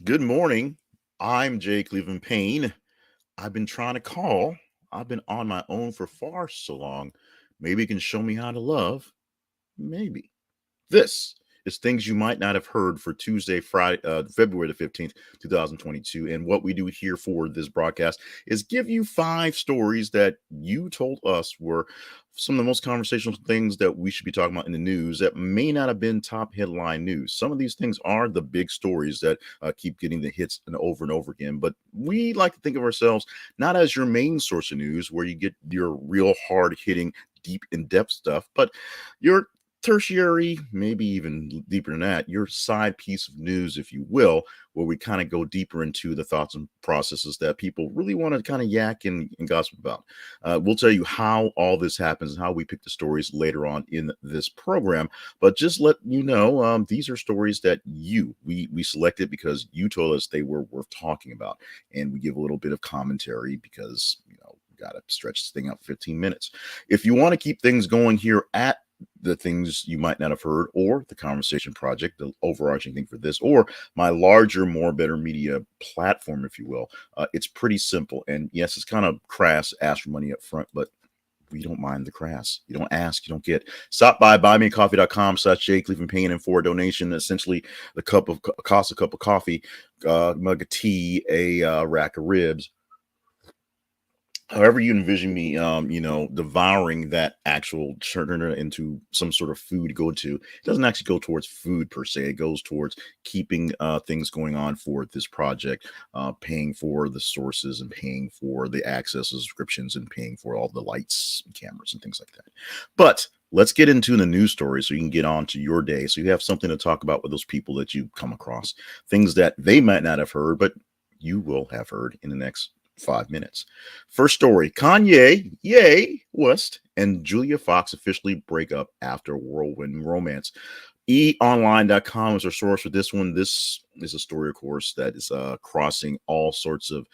Good morning. I'm Jay Cleveland Payne. I've been trying to call. I've been on my own for far so long. Maybe you can show me how to love. Maybe. This is things you might not have heard for Tuesday, Friday, February the 15th, 2022. And what we do here for this broadcast is give you five stories that you told us were some of the most conversational things that we should be talking about in the news that may not have been top headline news. Some of these things are the big stories that keep getting the hits and over again. But we like to think of ourselves not as your main source of news where you get your real hard hitting, deep in depth stuff, but your tertiary, maybe even deeper than that, your side piece of news, if you will, where we kind of go deeper into the thoughts and processes that people really want to kind of yak and gossip about. We'll tell you how all this happens and how we pick the stories later on in this program. But just let you know, these are stories that we selected because you told us they were worth talking about, and we give a little bit of commentary because got to stretch this thing out 15 minutes. If you want to keep things going here at the things you might not have heard, or the conversation project, the overarching thing for this, or my larger, more better media platform, if you will. It's pretty simple. And yes, it's kind of crass, ask for money up front, but we don't mind the crass. You don't ask, you don't get. Stop by buymeacoffee.com/J Cleveland Payne and for a donation, essentially the cost a cup of coffee, mug of tea, a rack of ribs, however you envision me devouring that actual turning it into some sort of food to go to. It doesn't actually go towards food per se. It goes towards keeping things going on for this project, paying for the sources and paying for the access subscriptions and paying for all the lights and cameras and things like that. But let's get into the news story so you can get on to your day, so you have something to talk about with those people that you come across, things that they might not have heard but you will have heard in the next 5 minutes. First story: Kanye, yay, West, and Julia Fox officially break up after a whirlwind romance. eonline.com is our source for this one. This is a story, of course, that is crossing all sorts of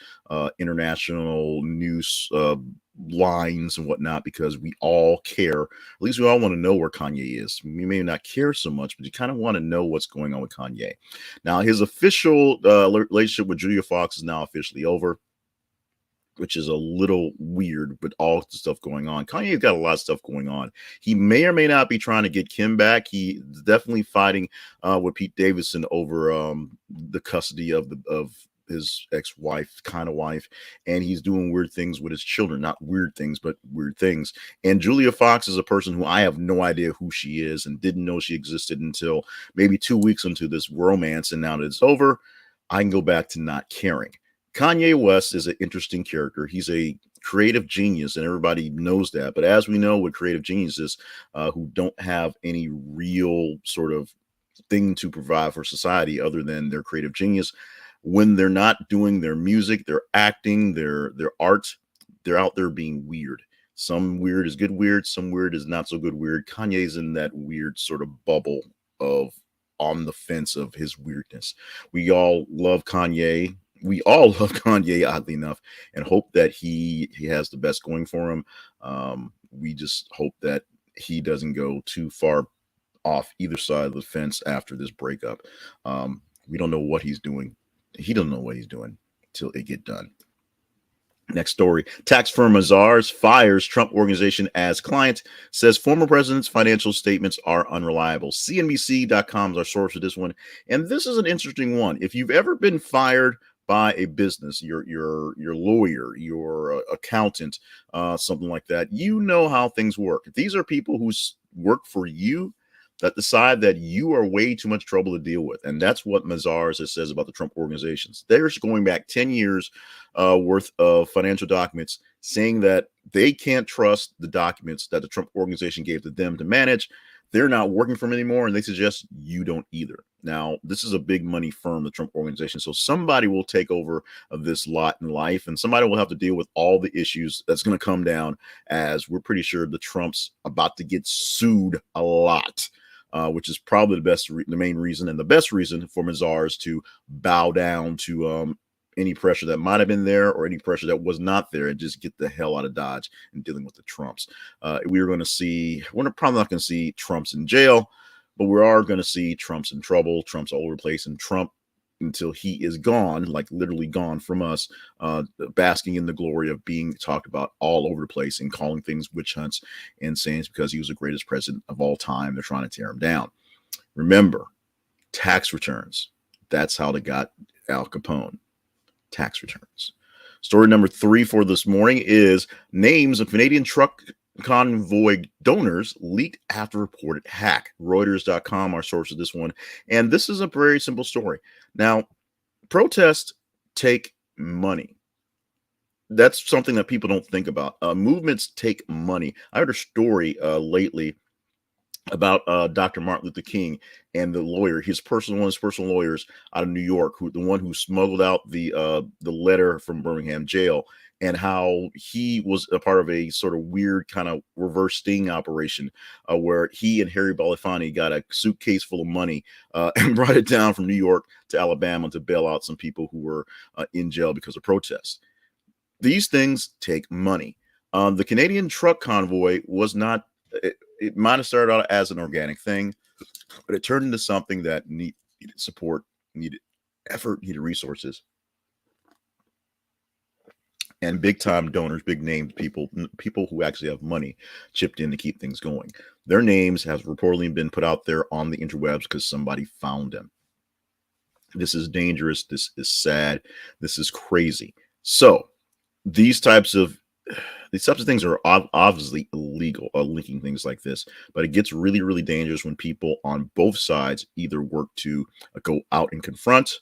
international news lines and whatnot, because we all care. At least we all want to know where Kanye is. We may not care so much, but you kind of want to know what's going on with Kanye. Now, his official relationship with Julia Fox is now officially over, which is a little weird, but all the stuff going on. Kanye's got a lot of stuff going on. He may or may not be trying to get Kim back. He's definitely fighting with Pete Davidson over the custody of his ex-wife, kind of wife, and he's doing weird things with his children. Not weird things, but weird things. And Julia Fox is a person who I have no idea who she is and didn't know she existed until maybe 2 weeks into this romance. And now that it's over, I can go back to not caring. Kanye West is an interesting character. He's a creative genius, and everybody knows that. But as we know, with creative geniuses who don't have any real sort of thing to provide for society other than their creative genius, when they're not doing their music, their acting, their art, they're out there being weird. Some weird is good weird, some weird is not so good weird. Kanye's in that weird sort of bubble of on the fence of his weirdness. We all love Kanye. We all love Kanye, oddly enough, and hope that he has the best going for him. We just hope that he doesn't go too far off either side of the fence after this breakup. We don't know what he's doing. He doesn't know what he's doing till it get done. Next story: tax firm Mazars fires Trump organization as client, says former president's financial statements are unreliable. CNBC.com is our source for this one. And this is an interesting one. If you've ever been fired by a business, your lawyer, your accountant, something like that, you know how things work. These are people who work for you that decide that you are way too much trouble to deal with. And that's what Mazars says about the Trump organizations. They're going back 10 years worth of financial documents saying that they can't trust the documents that the Trump organization gave to them to manage. They're not working for them anymore, and they suggest you don't either. Now, this is a big money firm, the Trump organization, so somebody will take over this lot in life, and somebody will have to deal with all the issues that's going to come down, as we're pretty sure the Trumps about to get sued a lot. Which is probably the main reason and the best reason for Mazars to bow down to any pressure that might have been there or any pressure that was not there, and just get the hell out of Dodge and dealing with the Trumps. We're probably not going to see Trumps in jail, but we are going to see Trumps in trouble, Trumps all over the place, and Trump until he is gone, like literally gone from us, basking in the glory of being talked about all over the place and calling things witch hunts and saying it's because he was the greatest president of all time. They're trying to tear him down. Remember, tax returns. That's how they got Al Capone. Tax returns. Story number 3 for this morning is names of Canadian truck convoy donors leaked after reported hack. Reuters.com, our source of this one. And this is a very simple story. Now, protests take money. That's something that people don't think about. Movements take money. I heard a story lately about Dr. Martin Luther King and the lawyer, his personal lawyers out of New York, the one who smuggled out the letter from Birmingham jail, and how he was a part of a sort of weird kind of reverse sting operation where he and Harry Belafonte got a suitcase full of money and brought it down from New York to Alabama to bail out some people who were in jail because of protests. These things take money. The Canadian truck convoy was not. It might have started out as an organic thing, but it turned into something that needed support, needed effort, needed resources, and big time donors, big named people who actually have money chipped in to keep things going. Their names have reportedly been put out there on the interwebs because somebody found them. This is dangerous. This is sad. This is crazy. So these types of things are obviously illegal, linking things like this, but it gets really, really dangerous when people on both sides either work to go out and confront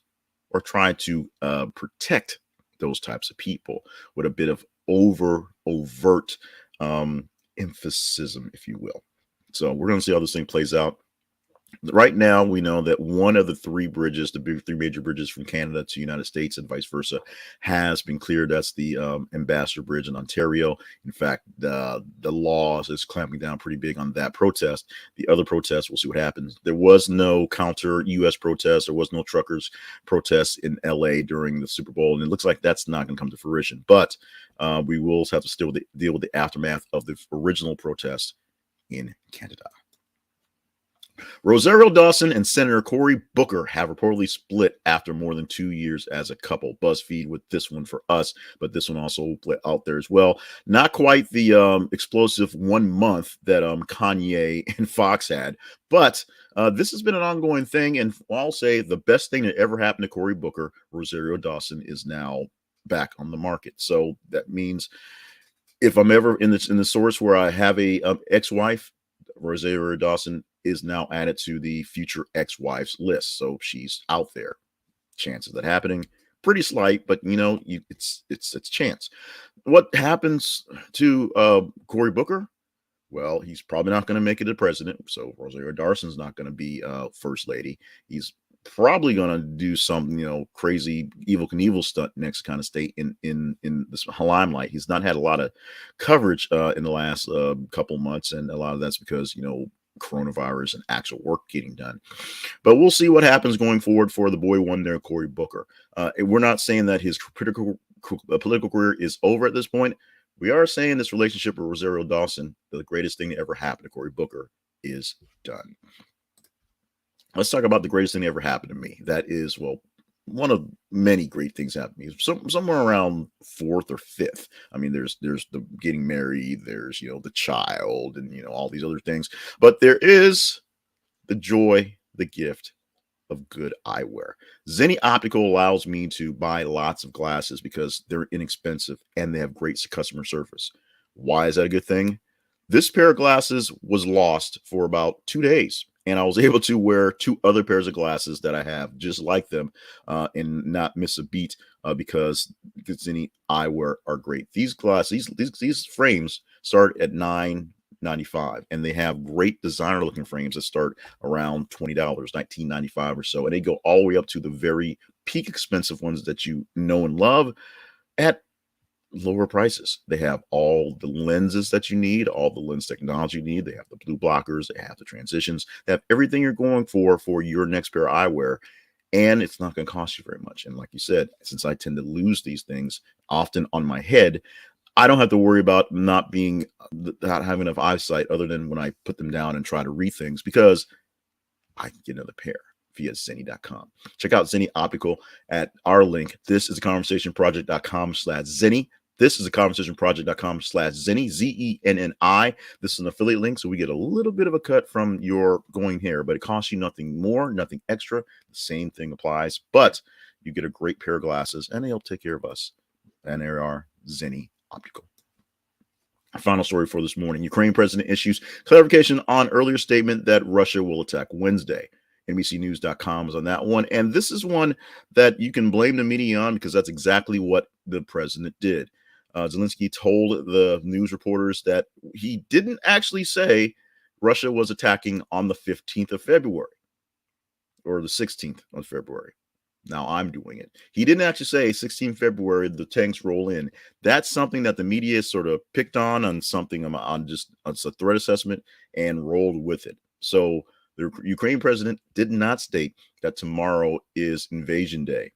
or try to protect those types of people with a bit of overt emphasis, if you will. So we're going to see how this thing plays out. Right now, we know that one of the 3 bridges, the big 3 major bridges from Canada to United States and vice versa, has been cleared. That's the Ambassador Bridge in Ontario. In fact, the law is clamping down pretty big on that protest. The other protests, we'll see what happens. There was no counter U.S. protest. There was no truckers protest in L.A. during the Super Bowl, and it looks like that's not going to come to fruition. But we will have to still deal with the aftermath of the original protest in Canada. Rosario Dawson and Senator Cory Booker have reportedly split after more than 2 years as a couple. BuzzFeed with this one for us, but this one also out there as well. Not quite the explosive 1 month that Kanye and Fox had, but this has been an ongoing thing. And I'll say the best thing that ever happened to Cory Booker, Rosario Dawson is now back on the market. So that means if I'm ever in the source where I have a ex-wife, Rosario Dawson is now added to the future ex-wives list. So she's out there. Chances of that happening pretty slight, but it's chance. What happens to Cory Booker? Well, he's probably not going to make it to president. So Rosario Dawson's not going to be first lady. He's probably going to do some crazy Evel Knievel stunt next, kind of stay in this limelight. He's not had a lot of coverage in the last couple months, and a lot of that's because coronavirus and actual work getting done. But we'll see what happens going forward for the boy wonder Cory Booker. We're not saying that his political career is over at this point. We are saying this relationship with Rosario Dawson, the greatest thing that ever happened to Cory Booker, is done. Let's talk about the greatest thing that ever happened to me. That is, well, one of many great things happened to me. Somewhere around 4th or 5th. I mean, there's the getting married, there's the child, and all these other things. But there is the joy, the gift of good eyewear. Zenni Optical allows me to buy lots of glasses because they're inexpensive and they have great customer service. Why is that a good thing? This pair of glasses was lost for about 2 days. And I was able to wear 2 other pairs of glasses that I have just like them and not miss a beat because Zenni eyewear are great. These glasses, these frames start at $9.95, and they have great designer looking frames that start around $20, $19.95 or so. And they go all the way up to the very peak expensive ones that you know and love at lower prices. They have all the lenses that you need, all the lens technology you need. They have the blue blockers, they have the transitions, they have everything you're going for your next pair of eyewear, and it's not going to cost you very much. And like you said, since I tend to lose these things often on my head, I don't have to worry about not having enough eyesight other than when I put them down and try to read things, because I can get another pair via Zenni.com. Check out Zenni Optical at our link. This is a conversationproject.com/Zenni. This is a conversationproject.com/Zenni, Zenni. This is an affiliate link, so we get a little bit of a cut from your going here, but it costs you nothing more, nothing extra. The same thing applies, but you get a great pair of glasses, and they'll take care of us. And there are Zenni Optical. Final story for this morning. Ukraine president issues clarification on earlier statement that Russia will attack Wednesday. NBCnews.com is on that one. And this is one that you can blame the media on because that's exactly what the president did. Zelensky told the news reporters that he didn't actually say Russia was attacking on the 15th of February or the 16th of February. Now I'm doing it. He didn't actually say 16 February, the tanks roll in. That's something that the media sort of picked on something on just it's a threat assessment and rolled with it. So the Ukraine president did not state that tomorrow is invasion day.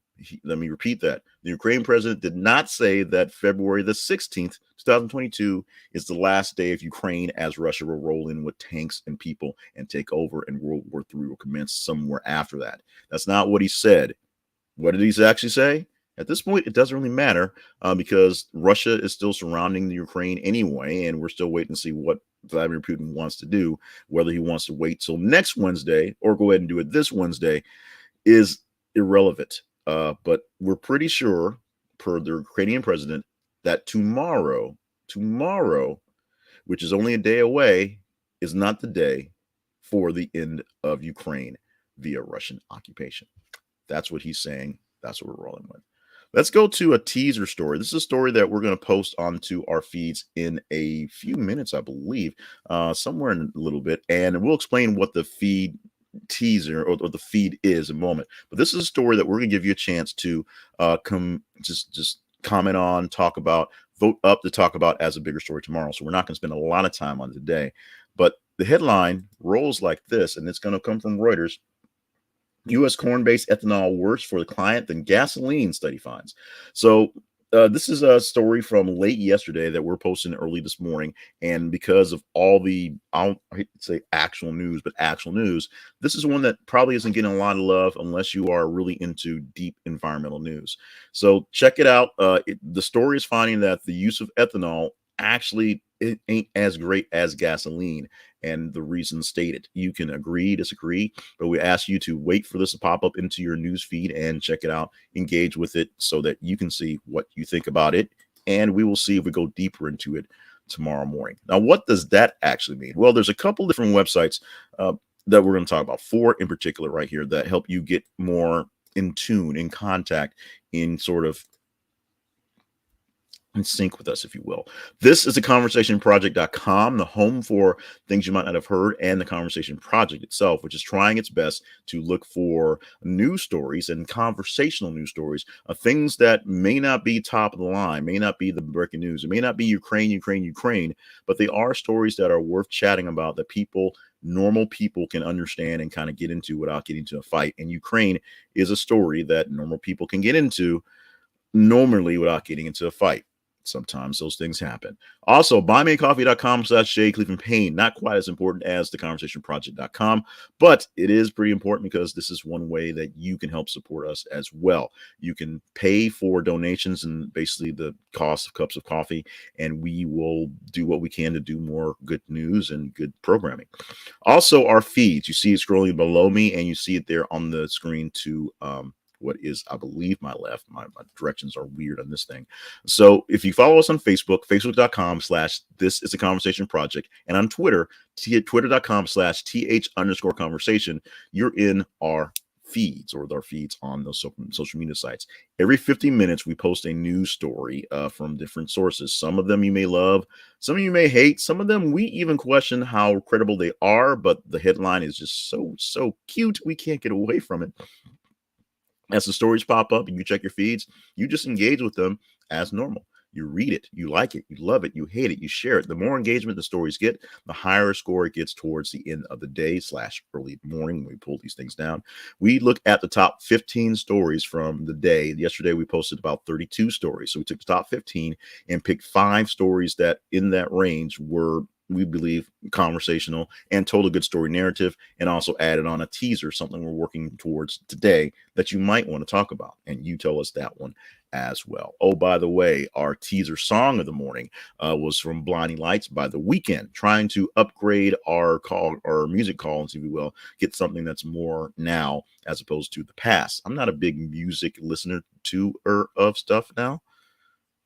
Let me repeat that. The Ukraine president did not say that February the 16th, 2022 is the last day of Ukraine as Russia will roll in with tanks and people and take over and World War III will commence somewhere after that. That's not what he said. What did he actually say? At this point, it doesn't really matter because Russia is still surrounding the Ukraine anyway, and we're still waiting to see what Vladimir Putin wants to do. Whether he wants to wait till next Wednesday or go ahead and do it this Wednesday is irrelevant. But we're pretty sure, per the Ukrainian president, that tomorrow, which is only a day away, is not the day for the end of Ukraine via Russian occupation. That's what he's saying. That's what we're rolling with. Let's go to a teaser story. This is a story that we're going to post onto our feeds in a few minutes, I believe, somewhere in a little bit. And we'll explain what the feed teaser or the feed is in a moment. But this is a story that we're going to give you a chance to just comment on, talk about, vote up to talk about as a bigger story tomorrow. So we're not going to spend a lot of time on it today. But the headline rolls like this, and it's going to come from Reuters. U.S. corn-based ethanol worse for the client than gasoline, study finds. So this is a story from late yesterday that we're posting early this morning. And because of all the, I hate to say actual news, but actual news, this is one that probably isn't getting a lot of love unless you are really into deep environmental news. So check it out. The story is finding that the use of ethanol actually it ain't as great as gasoline, and the reasons stated. You can agree, disagree, but we ask you to wait for this to pop up into your news feed and check it out, engage with it so that you can see what you think about it, and we will see if we go deeper into it tomorrow morning. Now, what does that actually mean? Well, there's a couple different websites that we're going to talk about, 4 in particular right here, that help you get more in tune, in contact, in sort of in sync with us, if you will. This is the conversationproject.com, the home for things you might not have heard, and the Conversation Project itself, which is trying its best to look for news stories and conversational news stories of things that may not be top of the line, may not be the breaking news. It may not be Ukraine, but they are stories that are worth chatting about that normal people can understand and kind of get into without getting into a fight. And Ukraine is a story that normal people can get into normally without getting into a fight. Sometimes those things happen. Also, buymeacoffee.com/J Cleveland Payne. Not quite as important as the conversationproject.com, but it is pretty important because this is one way that you can help support us as well. You can pay for donations and basically the cost of cups of coffee, and we will do what we can to do more good news and good programming. Also, our feeds. You see it scrolling below me, and you see it there on the screen to what is, I believe, my left. My directions are weird on this thing. So if you follow us on Facebook, facebook.com/This Is a Conversation Project, and on Twitter, twitter.com/th_conversation, you're in our feeds or our feeds on those social media sites. Every 50 minutes, we post a news story from different sources. Some of them you may love, some of you may hate, some of them we even question how credible they are, but the headline is just so cute, we can't get away from it. As the stories pop up and you check your feeds, you just engage with them as normal. You read it, you like it, you love it, you hate it, you share it. The more engagement the stories get, the higher score it gets towards the end of the day / early morning when we pull these things down. We look at the top 15 stories from the day. Yesterday, we posted about 32 stories. So we took the top 15 and picked 5 stories that in that range were we believe, conversational and told a good story narrative, and also added on a teaser, something we're working towards today that you might want to talk about. And you tell us that one as well. Oh, by the way, our teaser song of the morning was from Blinding Lights by The Weeknd, trying to upgrade our music callings, if you will, get something that's more now as opposed to the past. I'm not a big music listener to or of stuff now.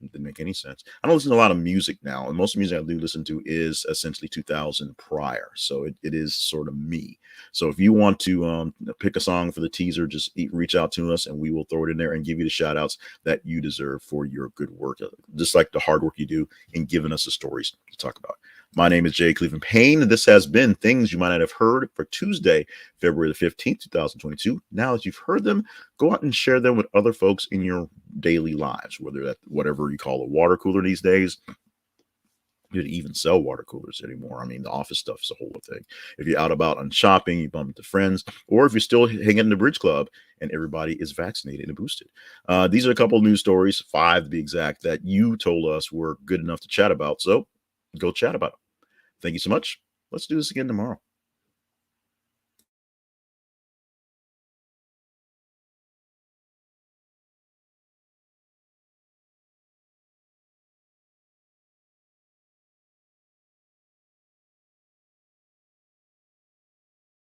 It didn't make any sense. I don't listen to a lot of music now, and most music I do listen to is essentially 2000 prior. So it is sort of me. So if you want to pick a song for the teaser, just reach out to us and we will throw it in there and give you the shout outs that you deserve for your good work, just like the hard work you do in giving us the stories to talk about. My name is Jay Cleveland Payne, and this has been Things You Might Not Have Heard for Tuesday, February the 15th, 2022. Now that you've heard them, go out and share them with other folks in your daily lives, whether that whatever you call a water cooler these days. You didn't even sell water coolers anymore. I mean, the office stuff is a whole thing. If you're out about on shopping, you bump into friends, or if you're still hanging in the bridge club and everybody is vaccinated and boosted. These are a couple of news stories, 5 to be exact, that you told us were good enough to chat about. So go chat about them. Thank you so much. Let's do this again tomorrow.